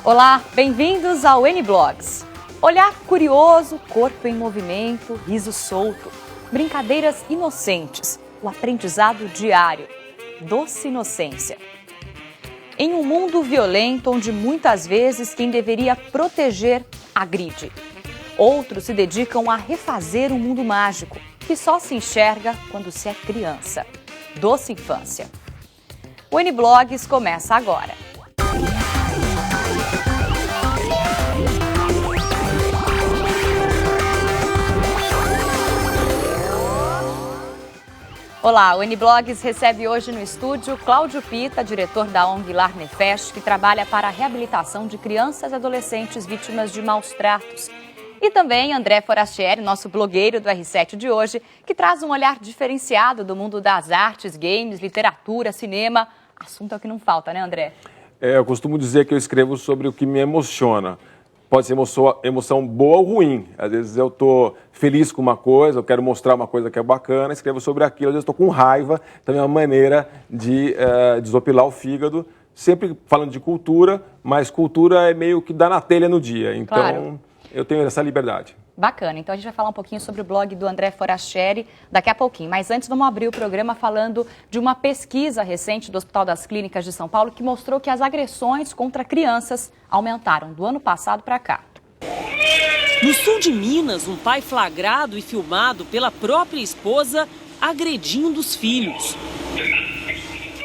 Olá, bem-vindos ao N-Blogs. Olhar curioso, corpo em movimento, riso solto, brincadeiras inocentes, o aprendizado diário, doce inocência. Em um mundo violento onde muitas vezes quem deveria proteger agride. Outros se dedicam a refazer um mundo mágico que só se enxerga quando se é criança. Doce infância. O N-Blogs começa agora. Olá, o N-Blogs recebe hoje no estúdio Cláudio Pita, diretor da ONG Lar Nefesh, que trabalha para a reabilitação de crianças e adolescentes vítimas de maus tratos. E também André Forastieri, nosso blogueiro do R7 de hoje, que traz um olhar diferenciado do mundo das artes, games, literatura, cinema. Assunto é o que não falta, né, André? Eu costumo dizer que eu escrevo sobre o que me emociona. Pode ser emoção boa ou ruim. Às vezes eu estou feliz com uma coisa, eu quero mostrar uma coisa que é bacana, escrevo sobre aquilo. Às vezes estou com raiva, também é uma maneira de desopilar o fígado. Sempre falando de cultura, mas cultura é meio que dá na telha no dia. Então, claro, eu tenho essa liberdade. Bacana, então a gente vai falar um pouquinho sobre o blog do André Forastieri daqui a pouquinho. Mas antes vamos abrir o programa falando de uma pesquisa recente do Hospital das Clínicas de São Paulo que mostrou que as agressões contra crianças aumentaram do ano passado para cá. No sul de Minas, um pai flagrado e filmado pela própria esposa agredindo os filhos.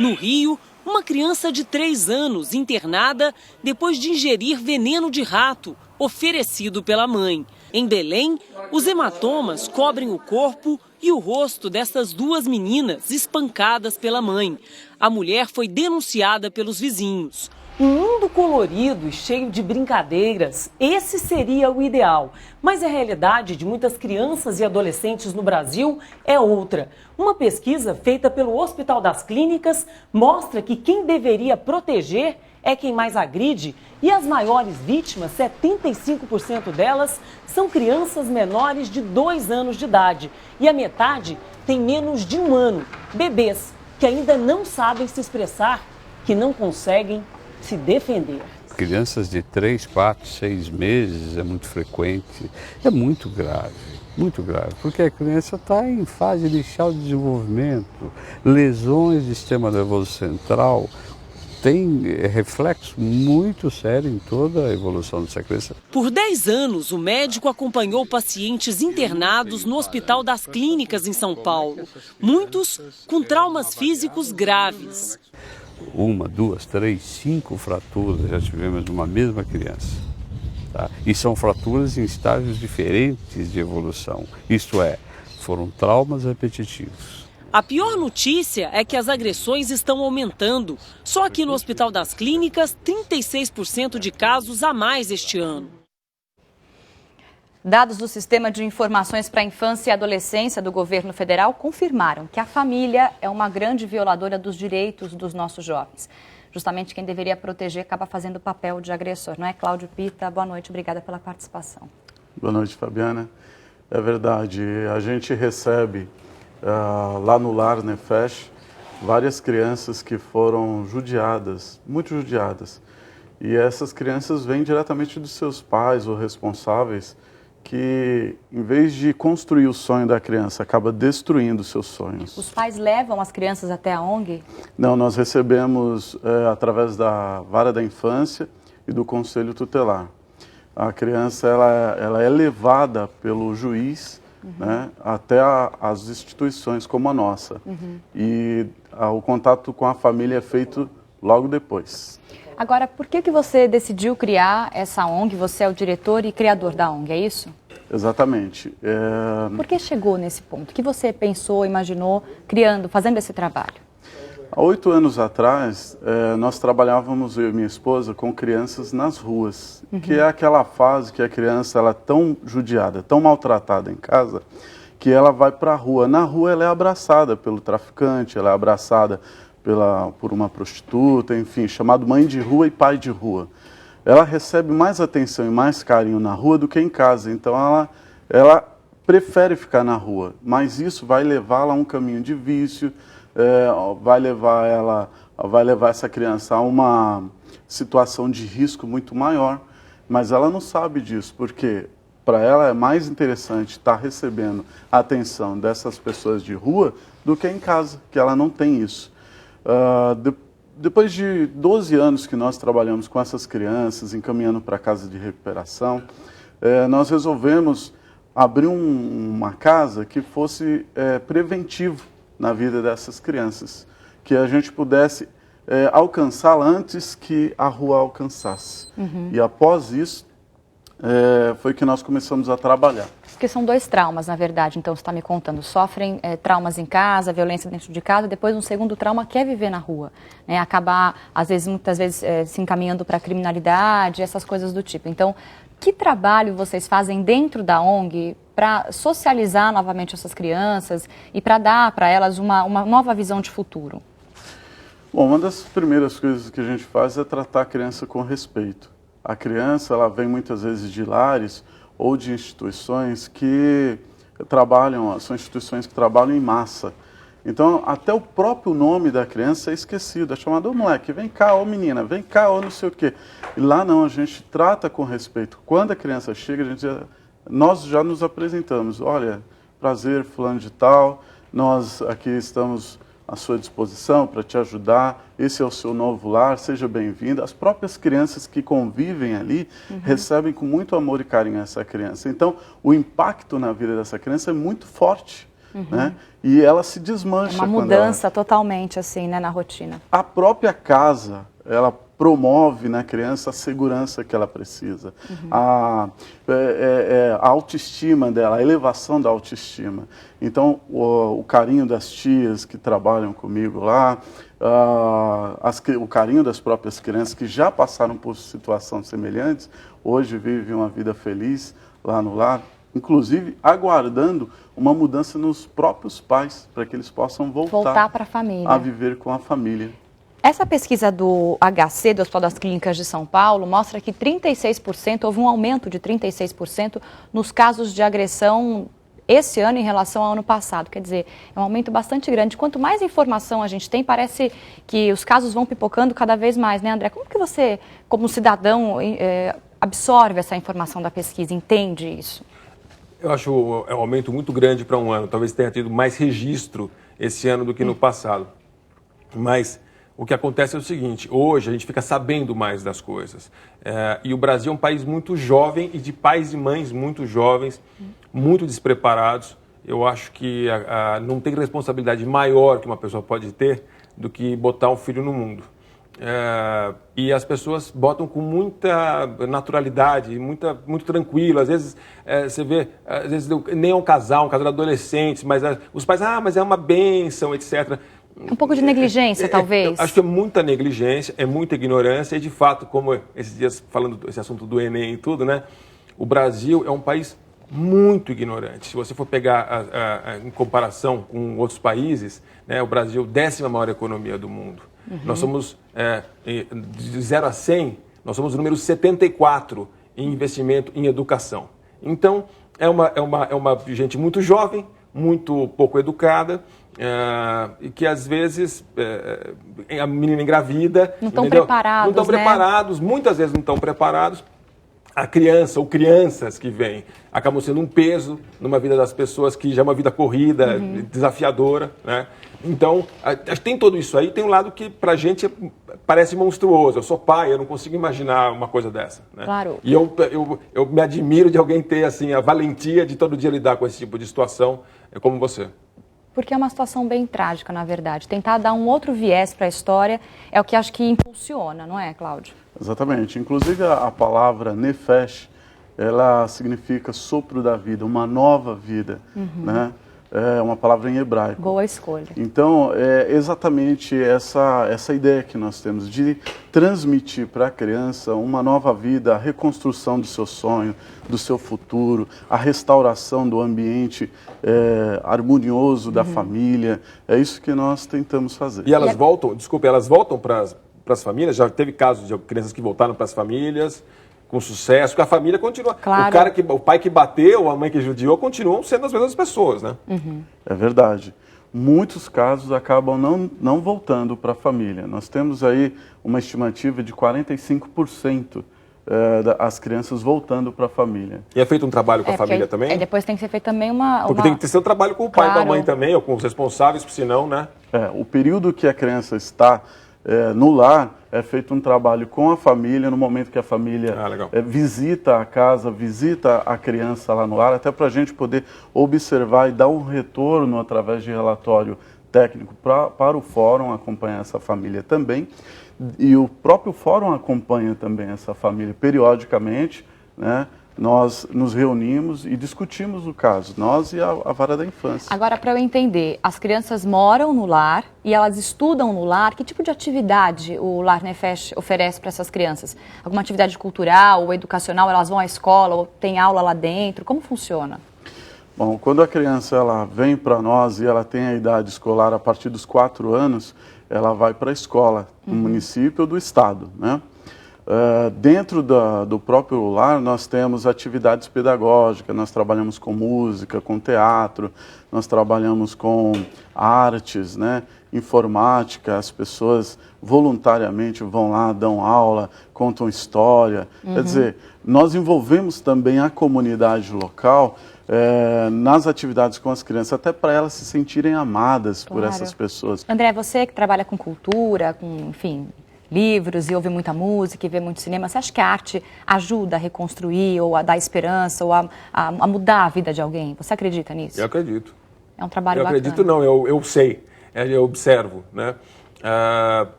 No Rio, uma criança de 3 anos internada depois de ingerir veneno de rato oferecido pela mãe. Em Belém, os hematomas cobrem o corpo e o rosto dessas 2 meninas espancadas pela mãe. A mulher foi denunciada pelos vizinhos. Um mundo colorido e cheio de brincadeiras, esse seria o ideal. Mas a realidade de muitas crianças e adolescentes no Brasil é outra. Uma pesquisa feita pelo Hospital das Clínicas mostra que quem deveria proteger é quem mais agride e as maiores vítimas, 75% delas, são crianças menores de 2 anos de idade. E a metade tem menos de 1 ano, bebês que ainda não sabem se expressar, que não conseguem se defender. Crianças de 3, 4, 6 meses é muito frequente, é muito grave, porque a criança está em fase inicial de desenvolvimento, lesões do sistema nervoso central, tem reflexo muito sério em toda a evolução dessa criança. Por 10 anos, o médico acompanhou pacientes internados no Hospital das Clínicas em São Paulo, muitos com traumas físicos graves. 1, 2, 3, 5 fraturas já tivemos numa mesma criança. Tá? E são fraturas em estágios diferentes de evolução, isto é, foram traumas repetitivos. A pior notícia é que as agressões estão aumentando. Só aqui no Hospital das Clínicas, 36% de casos a mais este ano. Dados do Sistema de Informações para a Infância e Adolescência do governo federal confirmaram que a família é uma grande violadora dos direitos dos nossos jovens. Justamente quem deveria proteger acaba fazendo o papel de agressor, não é, Cláudio Pita? Boa noite, obrigada pela participação. Boa noite, Fabiana. É verdade, a gente recebe lá no Lar Nefesh várias crianças que foram judiadas, muito judiadas. E essas crianças vêm diretamente dos seus pais ou responsáveis que, em vez de construir o sonho da criança, acaba destruindo os seus sonhos. Os pais levam as crianças até a ONG? Não, nós recebemos através da Vara da Infância e do Conselho Tutelar. A criança ela é levada pelo juiz, né, até as instituições como a nossa. E o contato com a família é feito logo depois. Agora, por que você decidiu criar essa ONG? Você é o diretor e criador da ONG, é isso? Exatamente. Por que chegou nesse ponto? O que você pensou, imaginou, fazendo esse trabalho? Há 8 anos atrás, nós trabalhávamos, eu e minha esposa, com crianças nas ruas, que é aquela fase que a criança ela é tão judiada, tão maltratada em casa, que ela vai para a rua. Na rua ela é abraçada pelo traficante, ela é abraçada por uma prostituta, enfim, chamado mãe de rua e pai de rua. Ela recebe mais atenção e mais carinho na rua do que em casa, então ela prefere ficar na rua, mas isso vai levá-la a um caminho de vício, vai levar ela vai levar essa criança a uma situação de risco muito maior, mas ela não sabe disso, porque para ela é mais interessante estar recebendo a atenção dessas pessoas de rua do que em casa, que ela não tem isso. Depois de 12 anos que nós trabalhamos com essas crianças, encaminhando para a casa de recuperação, nós resolvemos abrir uma casa que fosse preventivo na vida dessas crianças, que a gente pudesse alcançá-la antes que a rua alcançasse. E após isso, foi que nós começamos a trabalhar. Porque são 2 traumas, na verdade, então você está me contando. Sofrem traumas em casa, violência dentro de casa, depois um segundo trauma que é viver na rua. Né? Acabar, muitas vezes, se encaminhando para a criminalidade, essas coisas do tipo. Então, que trabalho vocês fazem dentro da ONG para socializar novamente essas crianças e para dar para elas uma nova visão de futuro? Bom, uma das primeiras coisas que a gente faz é tratar a criança com respeito. A criança, ela vem muitas vezes de lares ou de instituições que são instituições que trabalham em massa. Então, até o próprio nome da criança é esquecido, é chamado, ô moleque, vem cá, ô menina, vem cá, ô não sei o quê. E lá não, a gente trata com respeito. Quando a criança chega, nós já nos apresentamos, olha, prazer, fulano de tal, nós aqui estamos à sua disposição para te ajudar, esse é o seu novo lar, seja bem-vindo. As próprias crianças que convivem ali recebem com muito amor e carinho essa criança. Então, o impacto na vida dessa criança é muito forte, né? E ela se desmancha. É uma mudança totalmente, assim, né, na rotina. A própria casa, ela promove na criança a segurança que ela precisa, a autoestima dela, a elevação da autoestima. Então, o carinho das tias que trabalham comigo lá, o carinho das próprias crianças que já passaram por situações semelhantes, hoje vivem uma vida feliz lá no lar, inclusive aguardando uma mudança nos próprios pais, para que eles possam voltar para a família, a viver com a família. Essa pesquisa do HC, do Hospital das Clínicas de São Paulo, mostra que 36%, houve um aumento de 36% nos casos de agressão esse ano em relação ao ano passado. Quer dizer, é um aumento bastante grande. Quanto mais informação a gente tem, parece que os casos vão pipocando cada vez mais, né, André? Como que você, como cidadão, absorve essa informação da pesquisa, entende isso? Eu acho um aumento muito grande para um ano. Talvez tenha tido mais registro esse ano do que no passado. Mas o que acontece é o seguinte, hoje a gente fica sabendo mais das coisas. E o Brasil é um país muito jovem e de pais e mães muito jovens, muito despreparados. Eu acho que não tem responsabilidade maior que uma pessoa pode ter do que botar um filho no mundo. E as pessoas botam com muita naturalidade, muito tranquilo. Às vezes você vê, às vezes nem é um casal de adolescentes, mas os pais, mas é uma bênção, etc. Um pouco de negligência, talvez? Acho que é muita negligência, é muita ignorância e, de fato, como esses dias falando esse assunto do Enem e tudo, né? O Brasil é um país muito ignorante. Se você for pegar em comparação com outros países, né, o Brasil é a 10ª maior economia do mundo. Nós somos, de 0 a 100, nós somos o número 74 em investimento em educação. Então, é uma gente muito jovem, muito pouco educada, e que às vezes a menina engravida. Não estão preparados. Não estão preparados, muitas vezes não estão preparados. A criança ou crianças que vêm acabam sendo um peso numa vida das pessoas que já é uma vida corrida, desafiadora, né? Então, tem tudo isso aí, tem um lado que pra gente parece monstruoso. Eu sou pai, eu não consigo imaginar uma coisa dessa, né? Claro. E eu me admiro de alguém ter assim, a valentia de todo dia lidar com esse tipo de situação, como você. Porque é uma situação bem trágica, na verdade. Tentar dar um outro viés para a história é o que acho que impulsiona, não é, Cláudio? Exatamente. Inclusive a palavra nefesh, ela significa sopro da vida, uma nova vida, né? É uma palavra em hebraico. Boa escolha. Então, é exatamente essa ideia que nós temos de transmitir para a criança uma nova vida, a reconstrução do seu sonho, do seu futuro, a restauração do ambiente harmonioso da família. É isso que nós tentamos fazer. E elas voltam, elas voltam para as famílias? Já teve casos de crianças que voltaram para as famílias com sucesso, porque a família continua. Claro. O pai que bateu, a mãe que judiou, continuam sendo as mesmas pessoas, né? É verdade. muitos casos acabam não voltando para a família. Nós temos aí uma estimativa de 45% as crianças voltando para a família. E é feito um trabalho com a família também? Depois tem que ser feito também Porque tem que ser um trabalho com o pai e com a mãe Claro. também, ou com os responsáveis, senão, né? O período que a criança está no lar, é feito um trabalho com a família, no momento que a família visita a casa, visita a criança lá no lar, até para a gente poder observar e dar um retorno através de relatório técnico para o fórum acompanhar essa família também. E o próprio fórum acompanha também essa família periodicamente, né? Nós nos reunimos e discutimos o caso, nós e a vara da infância. Agora, para eu entender, as crianças moram no lar e elas estudam no lar. Que tipo de atividade o Lar Nefesh oferece para essas crianças? Alguma atividade cultural ou educacional? Elas vão à escola ou tem aula lá dentro? Como funciona? Bom, quando a criança ela vem para nós e ela tem a idade escolar a partir dos 4 anos, ela vai para a escola, do município ou do estado, né? Dentro do próprio lar, nós temos atividades pedagógicas, nós trabalhamos com música, com teatro, nós trabalhamos com artes, né, informática, as pessoas voluntariamente vão lá, dão aula, contam história. Quer dizer, nós envolvemos também a comunidade local nas atividades com as crianças, até para elas se sentirem amadas por essas pessoas. André, você que trabalha com cultura, com, enfim, livros e ouve muita música e vê muito cinema, você acha que a arte ajuda a reconstruir ou a dar esperança ou a mudar a vida de alguém? Você acredita nisso? Eu acredito. É um trabalho bacana. Eu acredito não, eu sei, eu observo, né?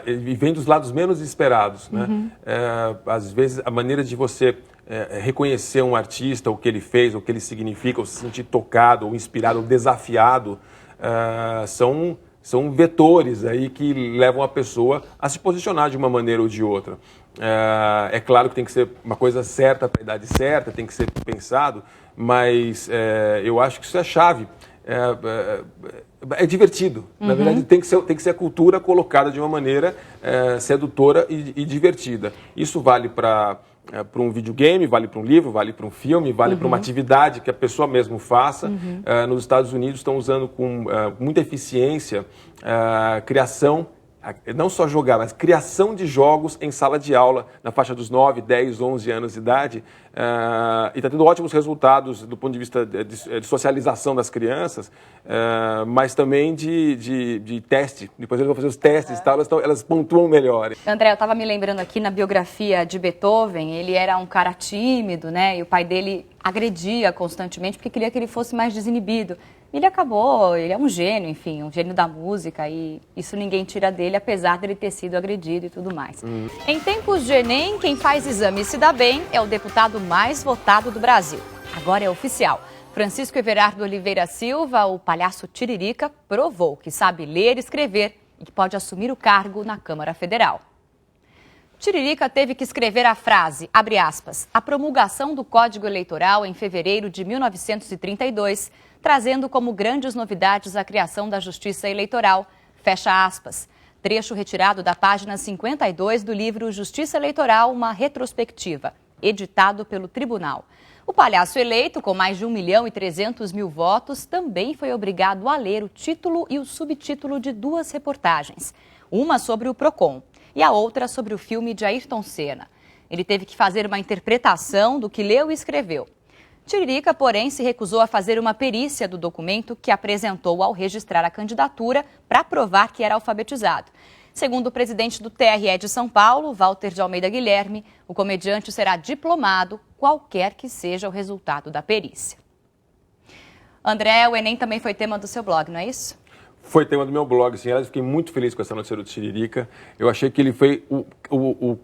E vem dos lados menos esperados, né? Às vezes a maneira de você reconhecer um artista, o que ele fez, o que ele significa, ou se sentir tocado, ou inspirado, ou desafiado, são vetores aí que levam a pessoa a se posicionar de uma maneira ou de outra. É claro que tem que ser uma coisa certa para a idade certa, tem que ser pensado, mas eu acho que isso é chave. É divertido. Na verdade, tem que ser a cultura colocada de uma maneira sedutora e divertida. Isso vale para um videogame, vale para um livro, vale para um filme, vale para uma atividade que a pessoa mesmo faça. Nos Estados Unidos estão usando com muita eficiência a criação, não só jogar, mas criação de jogos em sala de aula, na faixa dos 9, 10, 11 anos de idade, e está tendo ótimos resultados do ponto de vista de socialização das crianças, mas também de teste. Depois eles vão fazer os testes e tal, elas pontuam melhor. André, eu estava me lembrando aqui na biografia de Beethoven, ele era um cara tímido, né? E o pai dele agredia constantemente porque queria que ele fosse mais desinibido. Ele é um gênio, enfim, um gênio da música, e isso ninguém tira dele, apesar dele ter sido agredido e tudo mais. Em tempos de Enem, quem faz exame e se dá bem é o deputado mais votado do Brasil. Agora é oficial. Francisco Everardo Oliveira Silva, o palhaço Tiririca, provou que sabe ler e escrever e que pode assumir o cargo na Câmara Federal. Tiririca teve que escrever a frase, abre aspas, a promulgação do Código Eleitoral em fevereiro de 1932, trazendo como grandes novidades a criação da Justiça Eleitoral, fecha aspas. Trecho retirado da página 52 do livro Justiça Eleitoral, uma retrospectiva, editado pelo Tribunal. O palhaço eleito, com mais de 1.300.000 votos, também foi obrigado a ler o título e o subtítulo de 2 reportagens. Uma sobre o Procon e a outra sobre o filme de Ayrton Senna. Ele teve que fazer uma interpretação do que leu e escreveu. Tiririca, porém, se recusou a fazer uma perícia do documento que apresentou ao registrar a candidatura para provar que era alfabetizado. Segundo o presidente do TRE de São Paulo, Walter de Almeida Guilherme, o comediante será diplomado, qualquer que seja o resultado da perícia. André, o Enem também foi tema do seu blog, não é isso? Foi tema do meu blog, sim. Aliás, fiquei muito feliz com essa notícia do Tiririca. Eu achei que ele foi o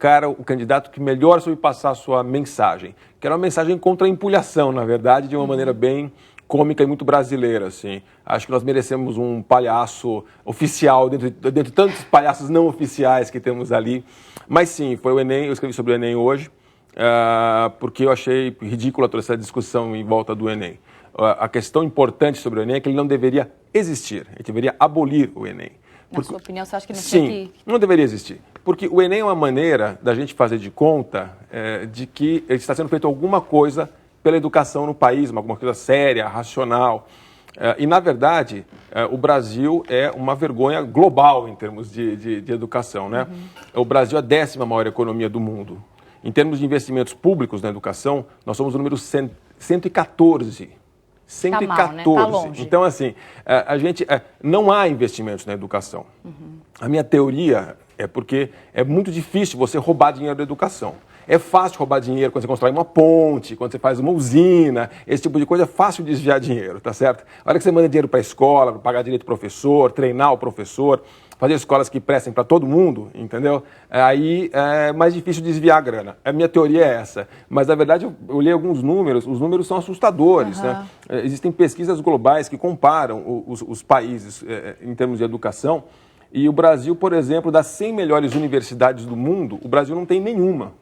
candidato que melhor soube passar a sua mensagem, que era uma mensagem contra a empulhação, na verdade, de uma maneira bem cômica e muito brasileira, assim. Acho que nós merecemos um palhaço oficial, dentro de tantos palhaços não oficiais que temos ali. Mas sim, foi o Enem, eu escrevi sobre o Enem hoje, porque eu achei ridícula toda essa discussão em volta do Enem. A questão importante sobre o Enem é que ele não deveria existir, a gente deveria abolir o Enem. Na sua opinião, você acha que não tinha que... não deveria existir. Porque o Enem é uma maneira da gente fazer de conta de que está sendo feito alguma coisa pela educação no país, alguma coisa séria, racional. E, na verdade, o Brasil é uma vergonha global em termos de educação, né? O Brasil é a 10ª maior economia do mundo. Em termos de investimentos públicos na educação, nós somos o número 114. 114. Tá mal, né? Tá longe. Então, assim, a gente não há investimentos na educação. A minha teoria é porque é muito difícil você roubar dinheiro da educação. É fácil roubar dinheiro quando você constrói uma ponte, quando você faz uma usina, esse tipo de coisa é fácil desviar dinheiro, tá certo? A hora que você manda dinheiro para a escola, para pagar direito ao professor, treinar o professor, fazer escolas que prestem para todo mundo, entendeu? Aí é mais difícil desviar a grana. A minha teoria é essa. Mas, na verdade, eu olhei alguns números, os números são assustadores, né? Existem pesquisas globais que comparam os países em termos de educação. E o Brasil, por exemplo, das 100 melhores universidades do mundo, o Brasil não tem nenhuma.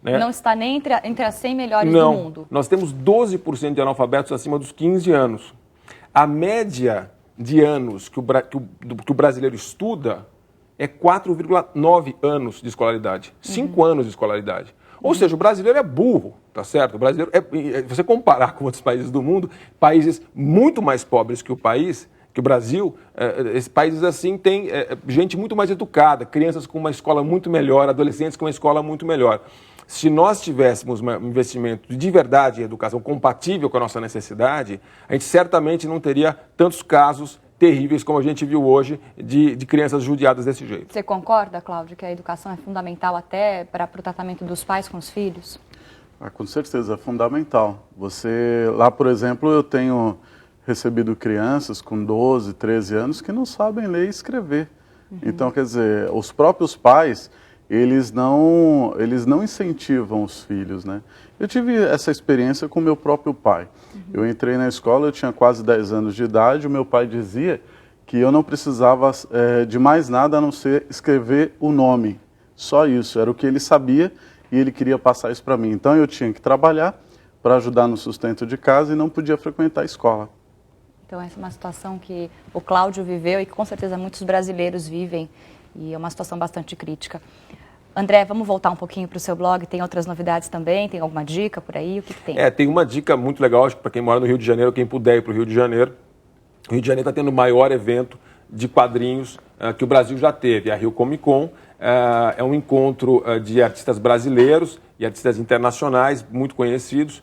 Né? Não está nem entre as 100 melhores não, do mundo. Nós temos 12% de analfabetos acima dos 15 anos. A média de anos que o brasileiro estuda é 4,9 anos de escolaridade. 5 anos de escolaridade. Ou seja, o brasileiro é burro, tá certo? O brasileiro você comparar com outros países do mundo, países muito mais pobres que o Brasil, esses países assim têm gente muito mais educada, crianças com uma escola muito melhor, adolescentes com uma escola muito melhor. Se nós tivéssemos um investimento de verdade em educação compatível com a nossa necessidade, a gente certamente não teria tantos casos terríveis como a gente viu hoje de crianças judiadas desse jeito. Você concorda, Cláudio, que a educação é fundamental até para o tratamento dos pais com os filhos? Com certeza, é fundamental. Lá, por exemplo, eu tenho recebido crianças com 12, 13 anos que não sabem ler e escrever. Então, quer dizer, os próprios pais, eles não incentivam os filhos, né? Eu tive essa experiência com meu próprio pai. Eu entrei na escola, eu tinha quase 10 anos de idade, o meu pai dizia que eu não precisava de mais nada a não ser escrever o nome. Só isso, era o que ele sabia e ele queria passar isso para mim. Então eu tinha que trabalhar para ajudar no sustento de casa e não podia frequentar a escola. Então essa é uma situação que o Cláudio viveu e que com certeza muitos brasileiros vivem e é uma situação bastante crítica. André, vamos voltar um pouquinho para o seu blog, tem outras novidades também, tem alguma dica por aí, o que tem? Tem uma dica muito legal, acho que para quem mora no Rio de Janeiro, quem puder ir para o Rio de Janeiro. O Rio de Janeiro está tendo o maior evento de quadrinhos que o Brasil já teve, a Rio Comic Con. É um encontro de artistas brasileiros e artistas internacionais muito conhecidos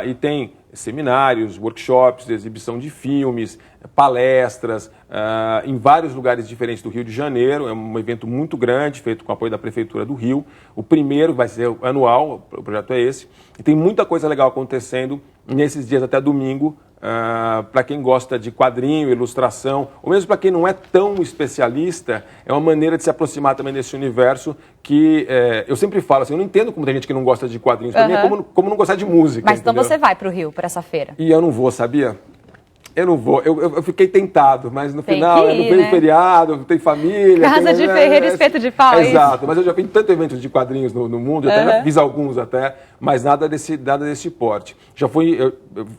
e tem seminários, workshops, exibição de filmes, palestras em vários lugares diferentes do Rio de Janeiro. É um evento muito grande, feito com apoio da Prefeitura do Rio. O primeiro vai ser anual, o projeto é esse. E tem muita coisa legal acontecendo nesses dias até domingo, para quem gosta de quadrinho, ilustração, ou mesmo para quem não é tão especialista, é uma maneira de se aproximar também desse universo que eu sempre falo assim, eu não entendo como tem gente que não gosta de quadrinhos, para mim é como não gostar de música. Mas entendeu? Então você vai para o Rio, para essa feira? E eu não vou, sabia? Eu não vou. Eu fiquei tentado, mas no final, ir, não tem feriado, tem família. Casa de ferreiro, espeto de pau. Exato, mas eu já fiz tantos eventos de quadrinhos no mundo, eu até fiz alguns até, mas nada desse porte. Já fui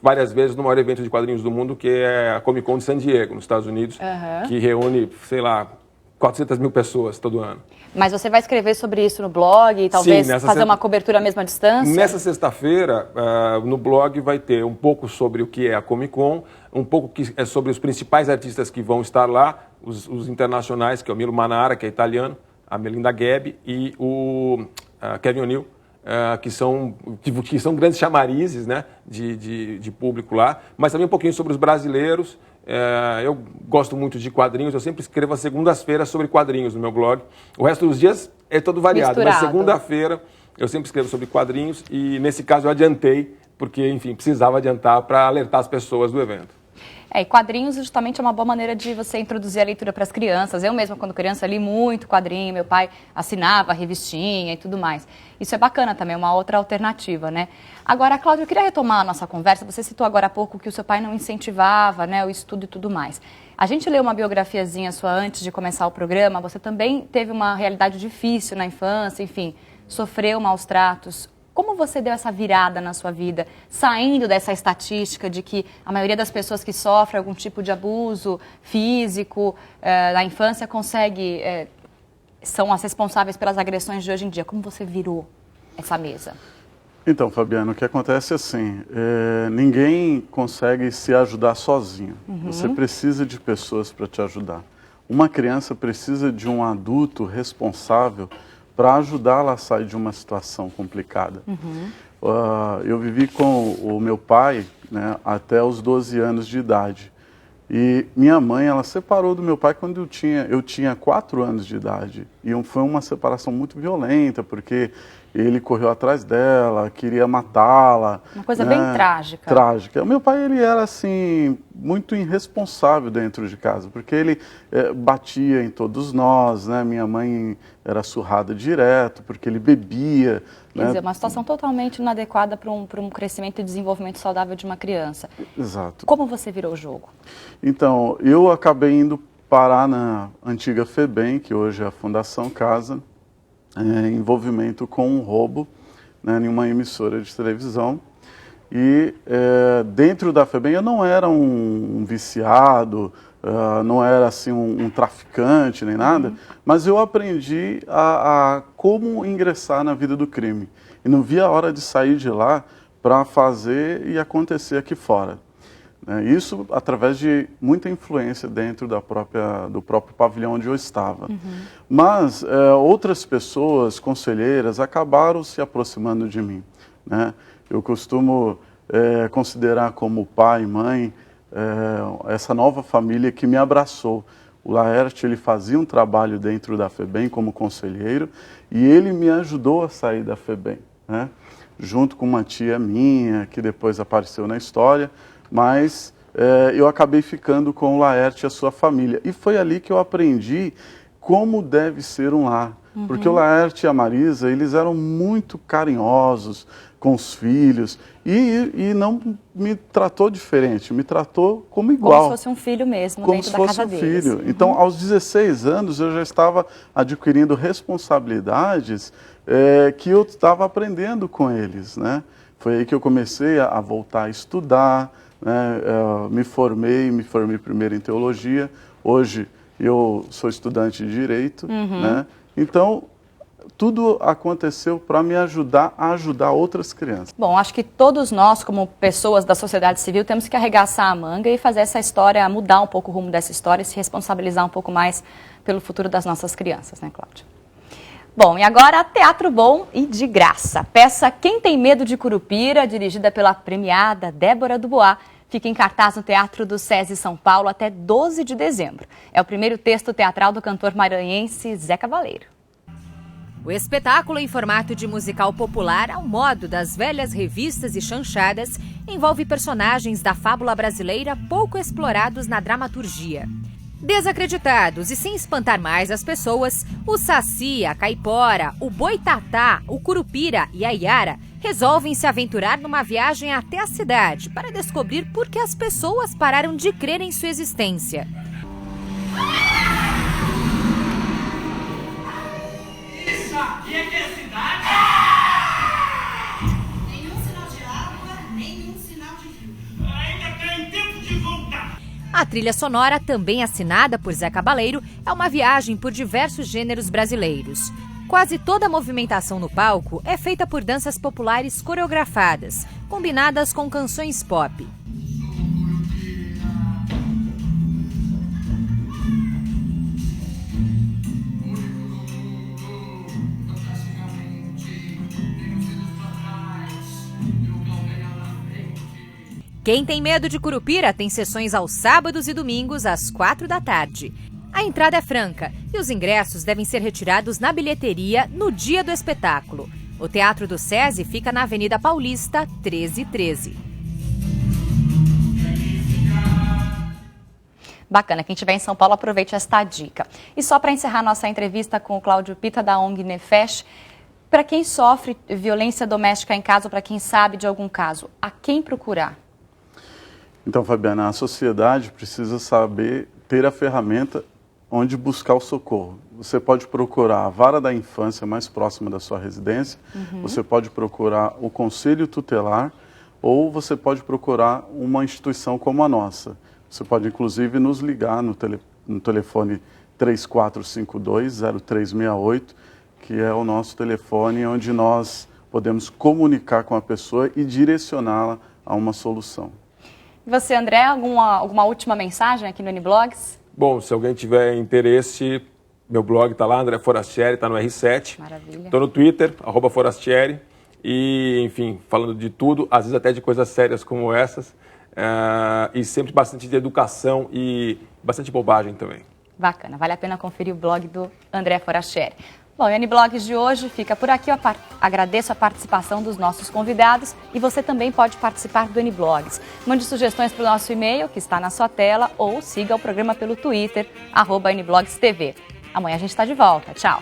várias vezes no maior evento de quadrinhos do mundo, que é a Comic Con de San Diego, nos Estados Unidos, que reúne, sei lá, 400 mil pessoas todo ano. Mas você vai escrever sobre isso no blog e talvez fazer uma cobertura mesmo à distância? Nessa sexta-feira, no blog vai ter um pouco sobre o que é a Comic Con, um pouco sobre os principais artistas que vão estar lá, os internacionais, que é o Milo Manara, que é italiano, a Melinda Gabi e o Kevin O'Neill, que são grandes chamarizes, né, de público lá, mas também um pouquinho sobre os brasileiros. Eu gosto muito de quadrinhos, eu sempre escrevo às segundas-feiras sobre quadrinhos no meu blog. O resto dos dias é todo variado, mas segunda-feira eu sempre escrevo sobre quadrinhos e nesse caso eu adiantei, porque, enfim, precisava adiantar para alertar as pessoas do evento. E quadrinhos justamente é uma boa maneira de você introduzir a leitura para as crianças. Eu mesma, quando criança, li muito quadrinho, meu pai assinava a revistinha e tudo mais. Isso é bacana também, uma outra alternativa, né? Agora, Cláudio, eu queria retomar a nossa conversa. Você citou agora há pouco que o seu pai não incentivava, né, o estudo e tudo mais. A gente leu uma biografiazinha sua antes de começar o programa. Você também teve uma realidade difícil na infância, enfim, sofreu maus tratos. Como você deu essa virada na sua vida, saindo dessa estatística de que a maioria das pessoas que sofrem algum tipo de abuso físico na infância são as responsáveis pelas agressões de hoje em dia? Como você virou essa mesa? Então, Fabiano, o que acontece é assim, ninguém consegue se ajudar sozinho. Você precisa de pessoas para te ajudar. Uma criança precisa de um adulto responsável para ajudá-la a sair de uma situação complicada. Eu vivi com o meu pai, né, até os 12 anos de idade. E minha mãe, ela separou do meu pai quando eu tinha 4 anos de idade. E foi uma separação muito violenta, porque ele correu atrás dela, queria matá-la. Uma coisa né? bem trágica. Trágica. O meu pai, ele era assim, muito irresponsável dentro de casa, porque ele batia em todos nós, né? Minha mãe era surrada direto, porque ele bebia. Quer dizer, uma situação totalmente inadequada para um crescimento e desenvolvimento saudável de uma criança. Exato. Como você virou o jogo? Então, eu acabei indo parar na antiga FEBEM, que hoje é a Fundação Casa, envolvimento com um roubo, né, em uma emissora de televisão. E dentro da FEBEM eu não era um viciado, não era assim um traficante nem nada, mas eu aprendi a como ingressar na vida do crime. E não via a hora de sair de lá para fazer e acontecer aqui fora. Isso através de muita influência dentro do próprio pavilhão onde eu estava. Mas outras pessoas, conselheiras, acabaram se aproximando de mim. Né? Eu costumo considerar como pai e mãe essa nova família que me abraçou. O Laerte, ele fazia um trabalho dentro da FEBEM como conselheiro e ele me ajudou a sair da FEBEM, né? Junto com uma tia minha, que depois apareceu na história, mas eu acabei ficando com o Laerte e a sua família. E foi ali que eu aprendi como deve ser um lar. Porque o Laerte e a Marisa, eles eram muito carinhosos com os filhos e não me tratou diferente, me tratou como igual. Como se fosse um filho mesmo, como dentro se da fosse casa um deles. filho. Então, aos 16 anos, eu já estava adquirindo responsabilidades que eu estava aprendendo com eles, né? Foi aí que eu comecei a voltar a estudar, né? Me formei primeiro em teologia, hoje eu sou estudante de direito, né? Então, tudo aconteceu para me ajudar a ajudar outras crianças. Bom, acho que todos nós, como pessoas da sociedade civil, temos que arregaçar a manga e fazer essa história, mudar um pouco o rumo dessa história e se responsabilizar um pouco mais pelo futuro das nossas crianças, né, Cláudia? Bom, e agora teatro bom e de graça. Peça Quem Tem Medo de Curupira, dirigida pela premiada Débora Dubois, fica em cartaz no Teatro do SESI São Paulo até 12 de dezembro. É o primeiro texto teatral do cantor maranhense Zé Cavaleiro. O espetáculo, em formato de musical popular, ao modo das velhas revistas e chanchadas, envolve personagens da fábula brasileira pouco explorados na dramaturgia. Desacreditados e sem espantar mais as pessoas, o Saci, a Caipora, o Boitatá, o Curupira e a Iara resolvem se aventurar numa viagem até a cidade para descobrir por que as pessoas pararam de crer em sua existência. Isso aqui é que é cidade? Nenhum sinal de água, nenhum sinal de rio. Ainda tem tempo de voltar. A trilha sonora, também assinada por Zé Cavaleiro, é uma viagem por diversos gêneros brasileiros. Quase toda a movimentação no palco é feita por danças populares coreografadas, combinadas com canções pop. Quem Tem Medo de Curupira tem sessões aos sábados e domingos às 4 da tarde. A entrada é franca e os ingressos devem ser retirados na bilheteria no dia do espetáculo. O Teatro do SESI fica na Avenida Paulista, 1313. Bacana, quem estiver em São Paulo, aproveite esta dica. E só para encerrar nossa entrevista com o Cláudio Pita, da ONG Nefesh, para quem sofre violência doméstica em casa ou para quem sabe de algum caso, a quem procurar? Então, Fabiana, a sociedade precisa saber ter a ferramenta onde buscar o socorro. Você pode procurar a vara da infância mais próxima da sua residência, você pode procurar o conselho tutelar ou você pode procurar uma instituição como a nossa. Você pode, inclusive, nos ligar no telefone 3452-0368, que é o nosso telefone onde nós podemos comunicar com a pessoa e direcioná-la a uma solução. E você, André, alguma última mensagem aqui no N-Blogs? Bom, se alguém tiver interesse, meu blog está lá, André Forastieri, está no R7. Maravilha. Estou no Twitter, @Forastieri. E, enfim, falando de tudo, às vezes até de coisas sérias como essas. E sempre bastante de educação e bastante bobagem também. Bacana, vale a pena conferir o blog do André Forastieri. Bom, o N-Blogs de hoje fica por aqui. Eu agradeço a participação dos nossos convidados e você também pode participar do N-Blogs. Mande sugestões para o nosso e-mail, que está na sua tela, ou siga o programa pelo Twitter, @NBlogsTV. Amanhã a gente está de volta. Tchau!